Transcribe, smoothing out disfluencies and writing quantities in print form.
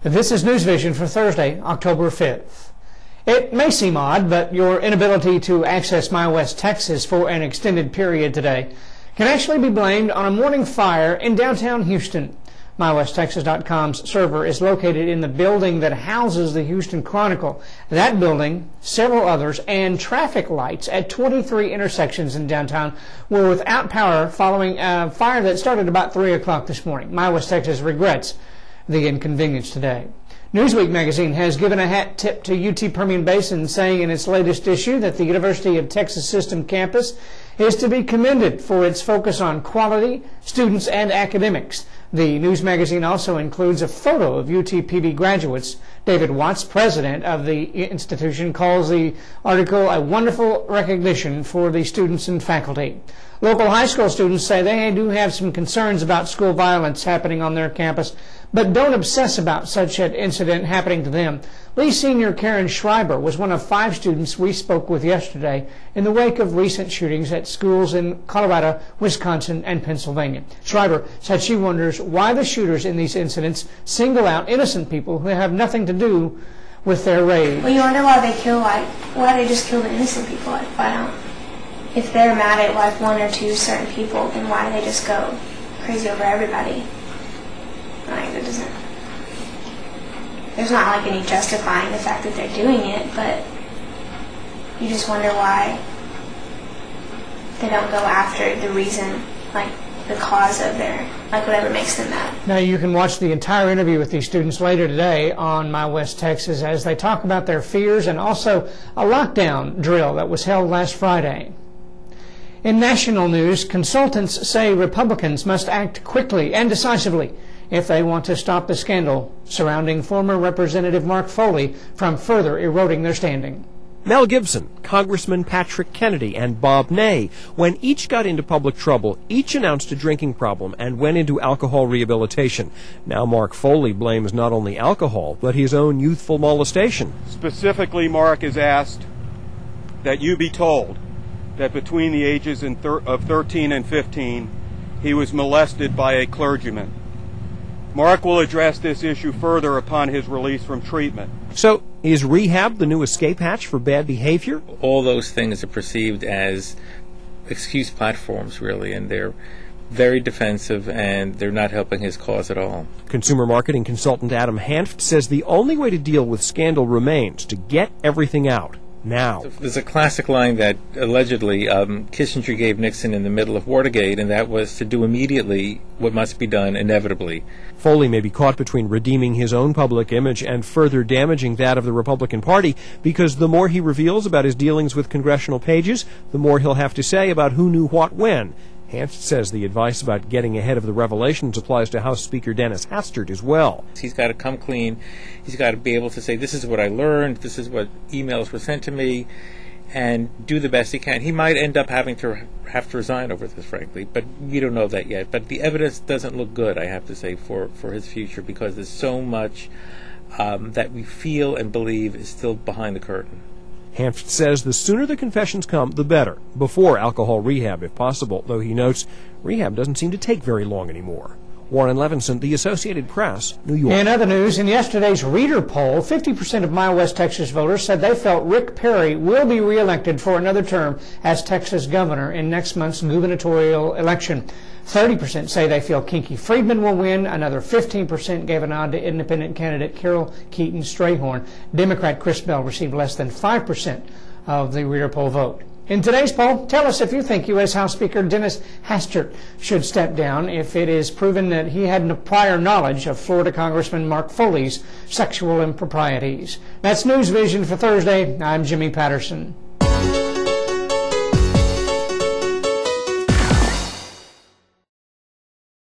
This is newsVISION for Thursday, October 5th. It may seem odd, but your inability to access MyWest Texas for an extended period today can actually be blamed on a morning fire in downtown Houston. MyWestTexas.com's server is located in the building that houses the Houston Chronicle. That building, several others, and traffic lights at 23 intersections in downtown were without power following a fire that started about 3 o'clock this morning. MyWest Texas regrets the inconvenience today. Newsweek magazine has given a hat tip to UT Permian Basin, saying in its latest issue that the University of Texas System campus is to be commended for its focus on quality, students, and academics. The news magazine also includes a photo of UTPB graduates. David Watts, president of the institution, calls the article a wonderful recognition for the students and faculty. Local high school students say they do have some concerns about school violence happening on their campus, but don't obsess about such an incident happening to them. Lee Senior Karen Schreiber was one of 5 students we spoke with yesterday in the wake of recent shootings at schools in Colorado, Wisconsin, and Pennsylvania. Schreiber said she wonders why the shooters in these incidents single out innocent people who have nothing to do with their raid. Well, you wonder why they just kill the innocent people. Why don't? If they're mad at one or two certain people, then why do they just go crazy over everybody? It doesn't. There's not any justifying the fact that they're doing it, but you just wonder why they don't go after the reason, the cause of their, whatever makes them mad. Now you can watch the entire interview with these students later today on MyWest Texas as they talk about their fears and also a lockdown drill that was held last Friday. In national news, consultants say Republicans must act quickly and decisively if they want to stop the scandal surrounding former Representative Mark Foley from further eroding their standing. Mel Gibson, Congressman Patrick Kennedy, and Bob Ney, when each got into public trouble, each announced a drinking problem and went into alcohol rehabilitation. Now Mark Foley blames not only alcohol, but his own youthful molestation. Specifically, Mark has asked that you be told that between the ages of 13 and 15, he was molested by a clergyman. Mark will address this issue further upon his release from treatment. So, is rehab the new escape hatch for bad behavior? All those things are perceived as excuse platforms, really, and they're very defensive, and they're not helping his cause at all. Consumer marketing consultant Adam Hanft says the only way to deal with scandal remains to get everything out now. There's a classic line that allegedly Kissinger gave Nixon in the middle of Watergate, and that was to do immediately what must be done inevitably. Foley may be caught between redeeming his own public image and further damaging that of the Republican Party, because the more he reveals about his dealings with congressional pages, the more he'll have to say about who knew what when. Hanft says the advice about getting ahead of the revelations applies to House Speaker Dennis Hastert as well. He's got to come clean. He's got to be able to say, this is what I learned, this is what emails were sent to me, and do the best he can. He might end up having to resign over this, frankly, but we don't know that yet. But the evidence doesn't look good, I have to say, for his future, because there's so much that we feel and believe is still behind the curtain. Hanft says the sooner the confessions come, the better, before alcohol rehab if possible, though he notes rehab doesn't seem to take very long anymore. Warren Levinson, The Associated Press, New York. In other news, in yesterday's reader poll, 50% of MyWest Texas voters said they felt Rick Perry will be reelected for another term as Texas governor in next month's gubernatorial election. 30% say they feel Kinky Friedman will win. Another 15% gave a nod to independent candidate Carol Keaton Strayhorn. Democrat Chris Bell received less than 5% of the reader poll vote. In today's poll, tell us if you think U.S. House Speaker Dennis Hastert should step down if it is proven that he had no prior knowledge of Florida Congressman Mark Foley's sexual improprieties. That's newsVISION for Thursday. I'm Jimmy Patterson.